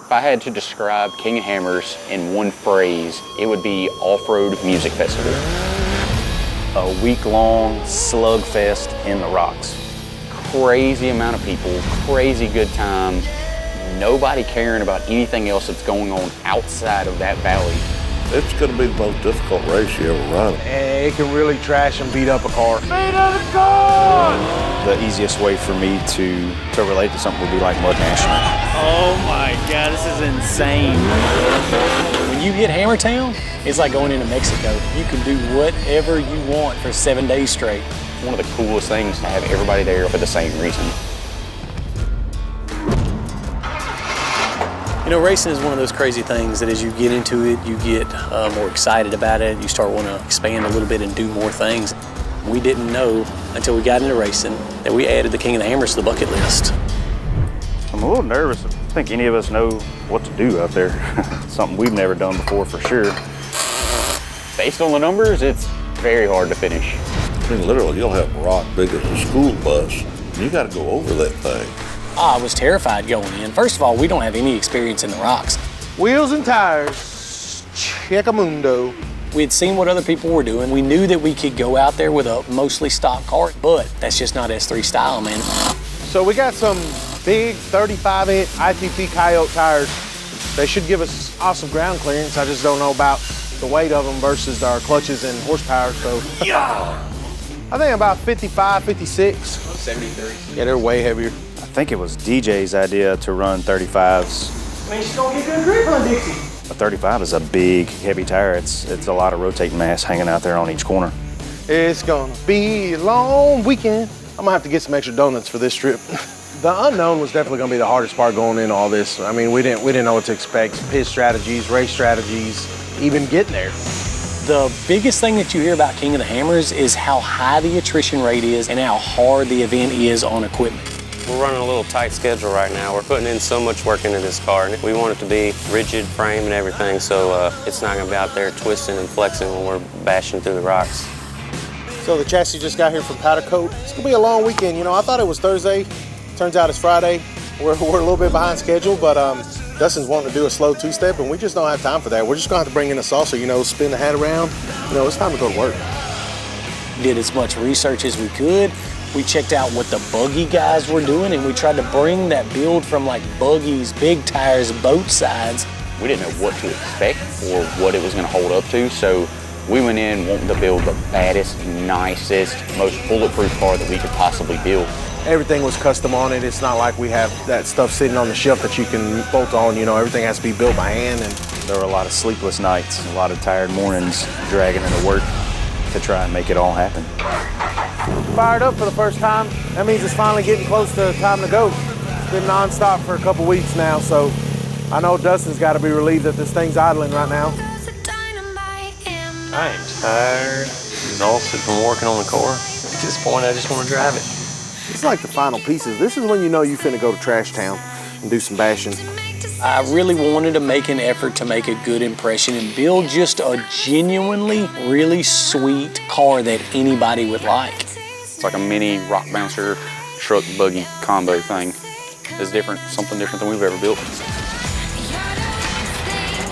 If I had to describe King of Hammers in one phrase, it would be off-road music festival. A week-long slugfest in the rocks. Crazy amount of people, crazy good time, nobody caring about anything else that's going on outside of that valley. It's going to be the most difficult race you ever run. And it can really trash and beat up a car. Beat up a car! The easiest way for me to relate to something would be like Mud National. Oh my God, this is insane. When you hit Hammertown, it's like going into Mexico. You can do whatever you want for 7 days straight. One of the coolest things to have everybody there for the same reason. You know, racing is one of those crazy things that as you get into it, you get more excited about it. You start wanting to expand a little bit and do more things. We didn't know until we got into racing that we added the King of the Hammers to the bucket list. I'm a little nervous. I think any of us know what to do out there. Something we've never done before for sure. Based on the numbers, it's very hard to finish. I mean, literally, you'll have a rock big as a school bus, and you got to go over that thing. I was terrified going in. First of all, we don't have any experience in the rocks. Wheels and tires, check-a-mundo. We had seen what other people were doing. We knew that we could go out there with a mostly stock car, but that's just not S3 style, man. So we got some big 35-inch ITP Coyote tires. They should give us awesome ground clearance. I just don't know about the weight of them versus our clutches and horsepower, so. Yeah. I think about 55, 56. 73. Yeah, they're way heavier. I think it was DJ's idea to run 35s. Man, she's gonna get good grip on Dixie. A 35 is a big, heavy tire. It's a lot of rotating mass hanging out there on each corner. It's gonna be a long weekend. I'm gonna have to get some extra donuts for this trip. The unknown was definitely gonna be the hardest part going into all this. I mean, we didn't know what to expect. Pit strategies, race strategies, even getting there. The biggest thing that you hear about King of the Hammers is how high the attrition rate is and how hard the event is on equipment. We're running a little tight schedule right now. We're putting in so much work into this car, and we want it to be rigid frame and everything, so it's not gonna be out there twisting and flexing when we're bashing through the rocks. So the chassis just got here from Powder Coat. It's gonna be a long weekend. You know, I thought it was Thursday. Turns out it's Friday. We're a little bit behind schedule, but Dustin's wanting to do a slow two-step, and we just don't have time for that. We're just gonna have to bring in a saucer, you know, spin the hat around. You know, it's time to go to work. Did as much research as we could. We checked out what the buggy guys were doing, and we tried to bring that build from like buggies, big tires, both sides. We didn't know what to expect or what it was going to hold up to, so we went in wanting to build the baddest, nicest, most bulletproof car that we could possibly build. Everything was custom on it. It's not like we have that stuff sitting on the shelf that you can bolt on. You know, everything has to be built by hand. And There were a lot of sleepless nights, a lot of tired mornings dragging into work to try and make it all happen. fired up for the first time. That means it's finally getting close to time to go. It's been nonstop for a couple weeks now, so I know Dustin's got to be relieved that this thing's idling right now. I am tired, exhausted from working on the car. At this point, I just want to drive it. It's like the final pieces. This is when you know you finna go to Trash Town and do some bashing. I really wanted to make an effort to make a good impression and build just a genuinely really sweet car that anybody would like. It's like a mini rock bouncer truck buggy combo thing. It's different, something different than we've ever built.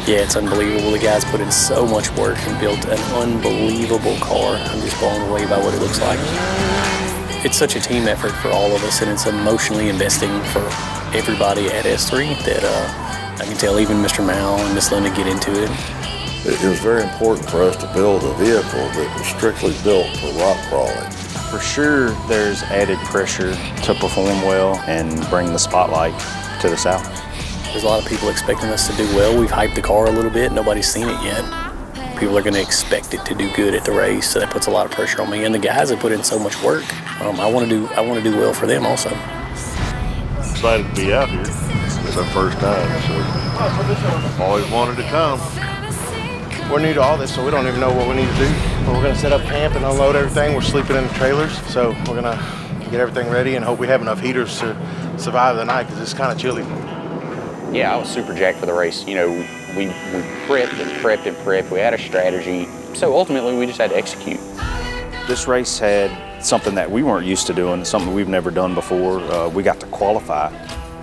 Yeah, it's unbelievable. The guys put in so much work and built an unbelievable car. I'm just blown away by what it looks like. It's such a team effort for all of us, and it's emotionally investing for everybody at S3 that I can tell even Mr. Mal and Miss Linda get into it. It was very important for us to build a vehicle that was strictly built for rock crawling. For sure, there's added pressure to perform well and bring the spotlight to the south. There's a lot of people expecting us to do well. We've hyped the car a little bit. Nobody's seen it yet. People are going to expect it to do good at the race, so that puts a lot of pressure on me. And the guys have put in so much work. I want to do well for them also. Excited to be out here. It's our first time, so always wanted to come. We're new to all this, so we don't even know what we need to do. But we're gonna set up camp and unload everything. We're sleeping in the trailers, so we're gonna get everything ready and hope we have enough heaters to survive the night, because it's kind of chilly. Yeah, I was super jacked for the race. You know, we prepped and prepped and prepped. We had a strategy. So ultimately, we just had to execute. This race had something that we weren't used to doing, something we've never done before. We got to qualify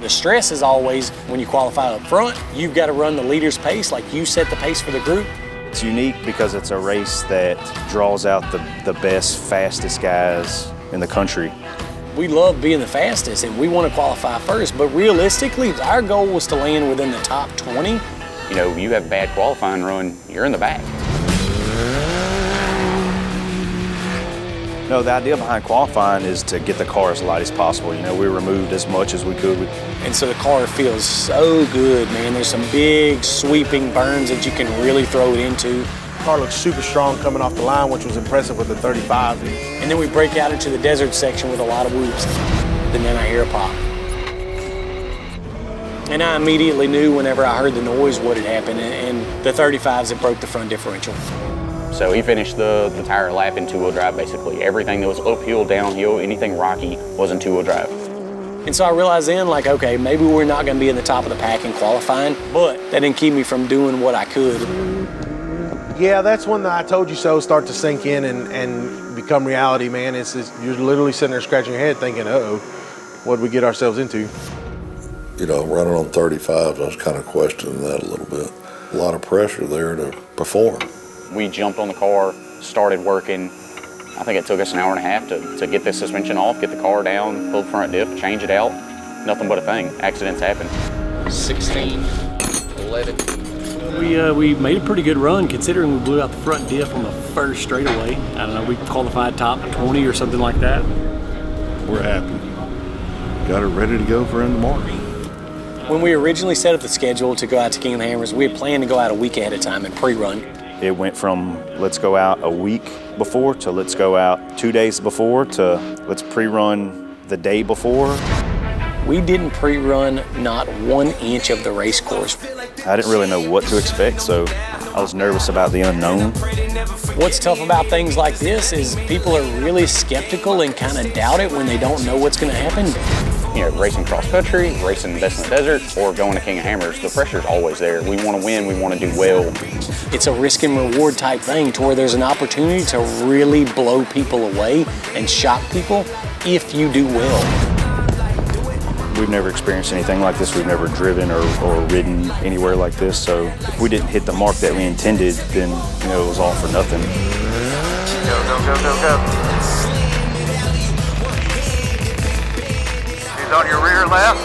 The stress is always when you qualify up front, you've got to run the leader's pace, like you set the pace for the group. It's unique because it's a race that draws out the best, fastest guys in the country. We love being the fastest and we want to qualify first, but realistically, our goal was to land within the top 20. You know, you have a bad qualifying run, you're in the back. No, the idea behind qualifying is to get the car as light as possible. You know, we removed as much as we could. And so the car feels so good, man. There's some big sweeping burns that you can really throw it into. The car looks super strong coming off the line, which was impressive with the 35. And then we break out into the desert section with a lot of whoops. And then I hear a pop. And I immediately knew whenever I heard the noise what had happened, and the 35s had broke the front differential. So he finished the entire lap in two-wheel drive, basically. Everything that was uphill, downhill, anything rocky was in two-wheel drive. And so I realized then, like, okay, maybe we're not gonna be in the top of the pack in qualifying, but that didn't keep me from doing what I could. Yeah, that's when the I told you so start to sink in and become reality, man. It's just, you're literally sitting there scratching your head thinking, uh-oh, what did we get ourselves into? You know, running on 35s, I was kind of questioning that a little bit. A lot of pressure there to perform. We jumped on the car, started working. I think it took us an hour and a half to get the suspension off, get the car down, pull the front diff, change it out. Nothing but a thing. Accidents happen. 16, 11. We made a pretty good run considering we blew out the front diff on the first straightaway. I don't know, we qualified top 20 or something like that. We're happy. Got it ready to go for in the March. When we originally set up the schedule to go out to King of the Hammers, we had planned to go out a week ahead of time and pre-run. It went from let's go out a week before to let's go out 2 days before to let's pre-run the day before. We didn't pre-run not 1 inch of the race course. I didn't really know what to expect, so I was nervous about the unknown. What's tough about things like this is people are really skeptical and kind of doubt it when they don't know what's going to happen. You know, racing cross country, racing Best in the Desert, or going to King of Hammers, the pressure's always there. We want to win, we want to do well. It's a risk and reward type thing to where there's an opportunity to really blow people away and shock people if you do well. We've never experienced anything like this. We've never driven or ridden anywhere like this. So if we didn't hit the mark that we intended, then you know it was all for nothing. Go, go, go, go, go. He's on your rear left.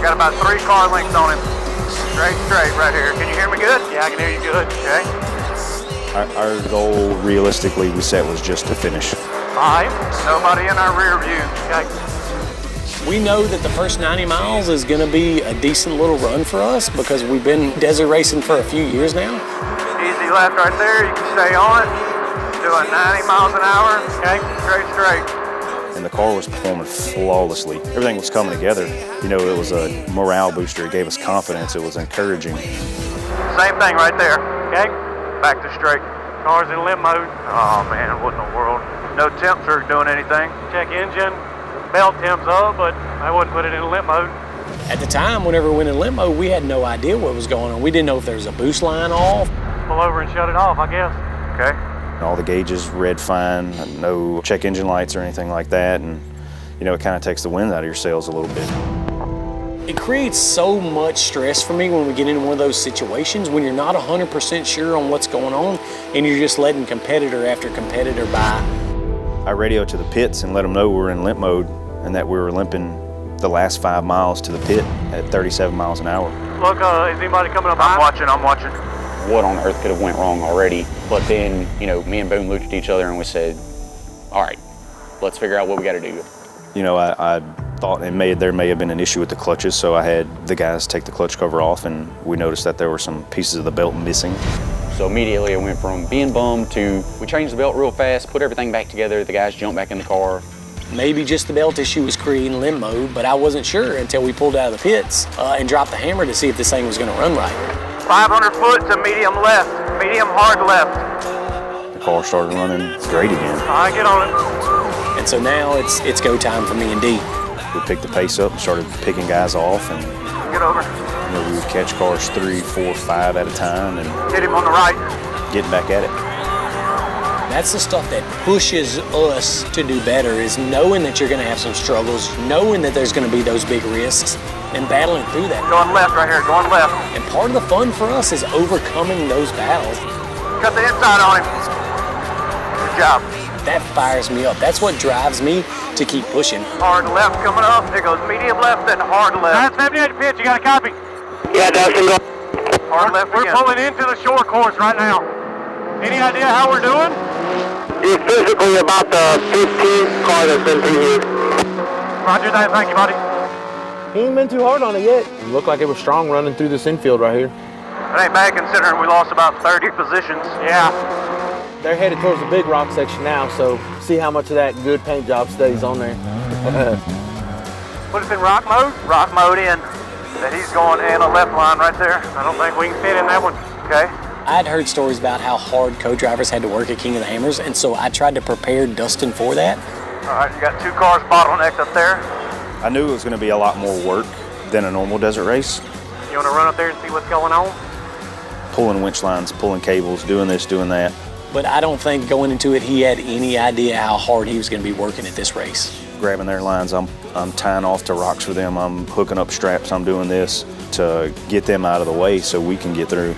Got about 3 car lengths on him. Straight right here. Can you hear me good? Yeah, I can hear you good. Okay. Our goal, realistically, we set was just to finish. 5. Nobody in our rear view. Okay. We know that the first 90 miles is going to be a decent little run for us because we've been desert racing for a few years now. Easy left right there. You can stay on it. Doing 90 miles an hour. Okay. Straight. And the car was performing flawlessly. Everything was coming together. You know, it was a morale booster. It gave us confidence. It was encouraging. Same thing right there. Okay. Back to straight. Car's in limp mode. Oh man, what in the world? No temps are doing anything. Check engine. Belt temps up, but I wouldn't put it in limp mode. At the time, whenever we went in limp mode, we had no idea what was going on. We didn't know if there was a boost line off. Pull over and shut it off, I guess. Okay. All the gauges read fine, no check engine lights or anything like that. And, you know, it kind of takes the wind out of your sails a little bit. It creates so much stress for me when we get into one of those situations when you're not 100% sure on what's going on and you're just letting competitor after competitor by. I radioed to the pits and let them know we were in limp mode and that we were limping the last 5 miles to the pit at 37 miles an hour. Look, is anybody coming up? I'm watching. What on earth could have went wrong already? But then, you know, me and Boone looked at each other and we said, all right, let's figure out what we got to do. You know, I thought there may have been an issue with the clutches, so I had the guys take the clutch cover off and we noticed that there were some pieces of the belt missing. So immediately I went from being bummed to, we changed the belt real fast, put everything back together, the guys jumped back in the car. Maybe just the belt issue was creating limp mode, but I wasn't sure until we pulled out of the pits and dropped the hammer to see if this thing was gonna run right. 500 foot to medium left, medium hard left. The car started running great again. All right, get on it. And so now it's go time for me and D. We picked the pace up and started picking guys off, and get over. You know, we would catch cars 3, 4, 5 at a time and hit him on the right. Getting back at it. That's the stuff that pushes us to do better, is knowing that you're gonna have some struggles, knowing that there's gonna be those big risks, and battling through that. Going left right here, going left. And part of the fun for us is overcoming those battles. Cut the inside on him. Good job. That fires me up. That's what drives me to keep pushing. Hard left coming up. There goes medium left and hard left. 978 pitch, you got a copy? Yeah, Dustin, go. Hard left We're again. pulling into the short course right now. Any idea how we're doing? You're physically about the 15th car that's been through here. Roger that, thank you, buddy. He ain't been too hard on it yet. It looked like it was strong running through this infield right here. It ain't bad considering we lost about 30 positions. Yeah. They're headed towards the big rock section now, so see how much of that good paint job stays on there. Put us in rock mode? Rock mode in. He's going in a left line right there. I don't think we can fit in that one. Okay. I'd heard stories about how hard co-drivers had to work at King of the Hammers, and so I tried to prepare Dustin for that. All right, you got 2 cars bottlenecked up there. I knew it was going to be a lot more work than a normal desert race. You want to run up there and see what's going on? Pulling winch lines, pulling cables, doing this, doing that. But I don't think going into it he had any idea how hard he was going to be working at this race. Grabbing their lines, I'm tying off to rocks for them, I'm hooking up straps, I'm doing this to get them out of the way so we can get through.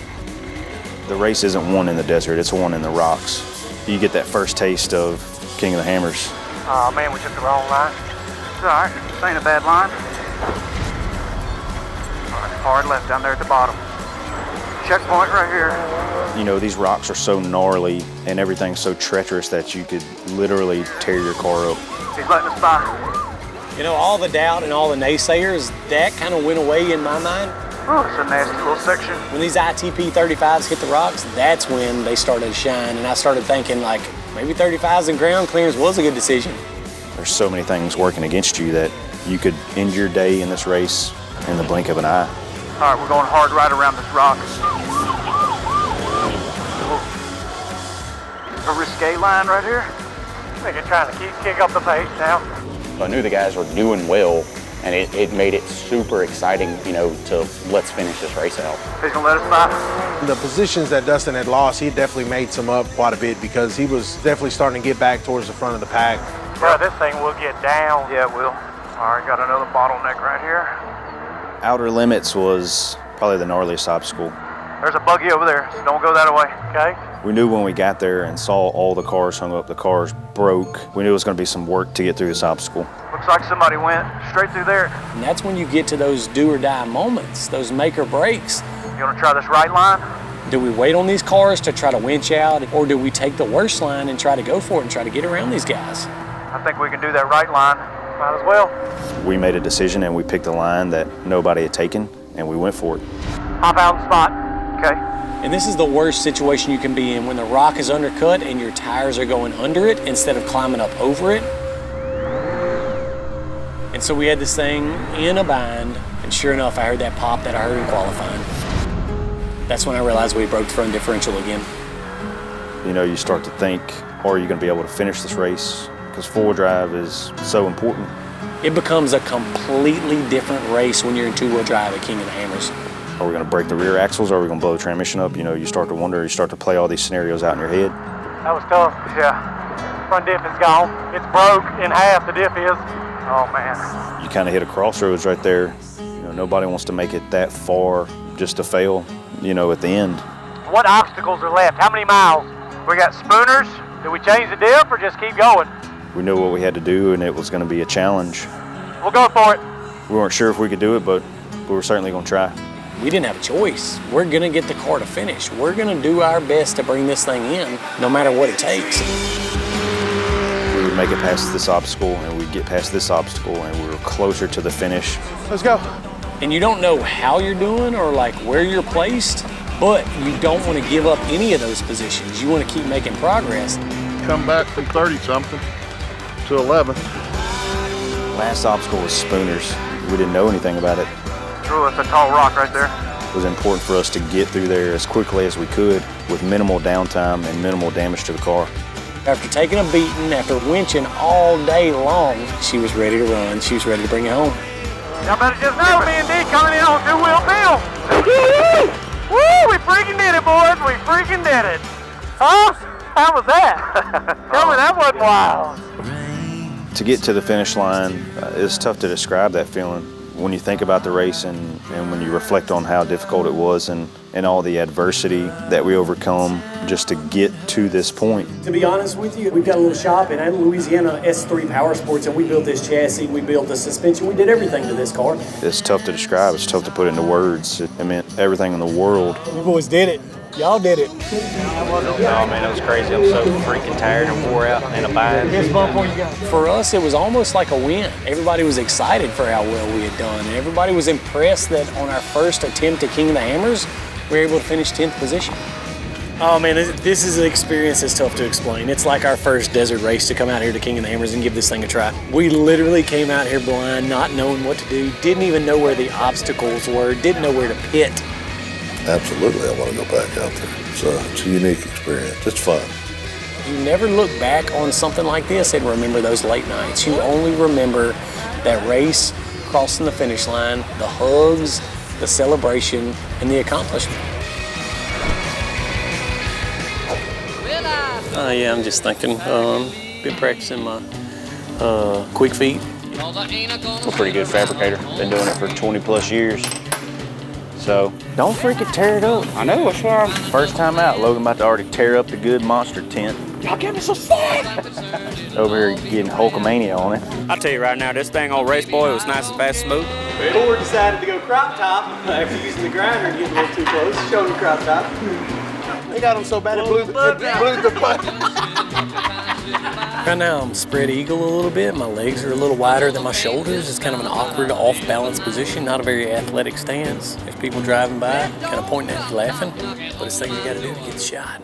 The race isn't won in the desert, it's won in the rocks. You get that first taste of King of the Hammers. Oh man, we took the wrong line. It's all right, this ain't a bad line. All right, hard left down there at the bottom. Checkpoint right here. You know, these rocks are so gnarly and everything's so treacherous that you could literally tear your car up. He's letting us by. You know, all the doubt and all the naysayers, that kind of went away in my mind. Oh, it's a nasty little section. When these ITP 35s hit the rocks, that's when they started to shine, and I started thinking, like, maybe 35s and ground clearance was a good decision. There's so many things working against you that you could end your day in this race in the blink of an eye. All right, we're going hard right around this rock. A risque line right here. I think you're trying to kick up the pace now. I knew the guys were doing well, and it made it super exciting, you know, to let's finish this race out. He's gonna let us by. The positions that Dustin had lost, he definitely made some up quite a bit because he was definitely starting to get back towards the front of the pack. Bro, this thing will get down. Yeah, it will. All right, got another bottleneck right here. Outer Limits was probably the gnarliest obstacle. There's a buggy over there, so don't go that way, okay? We knew when we got there and saw all the cars hung up, the cars broke, we knew it was going to be some work to get through this obstacle. Looks like somebody went straight through there. And that's when you get to those do or die moments, those make or breaks. You wanna try this right line? Do we wait on these cars to try to winch out, or do we take the worst line and try to go for it and try to get around these guys? I think we can do that right line. Might as well. We made a decision and we picked a line that nobody had taken and we went for it. Hop out of the spot, okay? And this is the worst situation you can be in, when the rock is undercut and your tires are going under it instead of climbing up over it. And so we had this thing in a bind, and sure enough, I heard that pop that I heard in qualifying. That's when I realized we broke the front differential again. You know, you start to think, are you going to be able to finish this race? Because four-wheel drive is so important. It becomes a completely different race when you're in two-wheel drive at King of the Hammers. Are we going to break the rear axles? Are we going to blow the transmission up? You know, you start to wonder, you start to play all these scenarios out in your head. That was tough. Yeah. Front diff is gone. It's broke in half, the diff is. Oh man. You kind of hit a crossroads right there. You know, nobody wants to make it that far just to fail, you know, at the end. What obstacles are left? How many miles? We got spooners. Do we change the diff or just keep going? We knew what we had to do and it was going to be a challenge. We'll go for it. We weren't sure if we could do it, but we were certainly going to try. We didn't have a choice. We're gonna get the car to finish. We're gonna do our best to bring this thing in, no matter what it takes. We would make it past this obstacle, and we'd get past this obstacle, and we were closer to the finish. Let's go. And you don't know how you're doing or like where you're placed, but you don't want to give up any of those positions. You want to keep making progress. Come back from 30-something to 11th. Last obstacle was spooners. We didn't know anything about it. Ooh, that's a tall rock right there. It was important for us to get through there as quickly as we could with minimal downtime and minimal damage to the car. After taking a beating, after winching all day long, she was ready to run. She was ready to bring it home. Y'all better just know me and D coming in on two-wheel Bill. Woo! We freaking did it, boys. We freaking did it. Huh? How was that? Tell me that wasn't wild. To get to the finish line, it's tough to describe that feeling. when you think about the race and when you reflect on how difficult it was and all the adversity that we overcome just to get to this point. To be honest with you, we've got a little shop in Louisiana, S3 Power Sports, and we built this chassis, we built the suspension, we did everything to this car. It's tough to describe, it's tough to put into words. It meant everything in the world. You boys did it. Y'all did it. Oh man, it was crazy. I'm so freaking tired and wore out and a bind. For us, it was almost like a win. Everybody was excited for how well we had done, and everybody was impressed that on our first attempt at King of the Hammers, we were able to finish 10th position. Oh man, this is an experience that's tough to explain. It's like our first desert race to come out here to King of the Hammers and give this thing a try. We literally came out here blind, not knowing what to do, didn't even know where the obstacles were, didn't know where to pit. Absolutely, I want to go back out there. It's a unique experience. It's fun. You never look back on something like this and remember those late nights. You only remember that race, crossing the finish line, the hugs, the celebration, and the accomplishment. Yeah, I'm just thinking. Been practicing my quick feet. I'm a pretty good fabricator. Been doing it for 20 plus years. So Don't freaking tear it up. I know, that's why. First time out, Logan about to already tear up the good monster tent. Y'all give me some fun. Over here getting Hulkamania on it. I'll tell you right now, this thing on Race Boy was nice and fast smooth. Ford decided to go crop top after using the grinder and getting a little too close. Showed him crop top. They got them so bad it blew the butt. Right now I'm spread eagle a little bit. My legs are a little wider than my shoulders. It's kind of an awkward off-balance position, not a very athletic stance. There's people driving by, kind of pointing at you laughing, but it's things you gotta do to get the shot.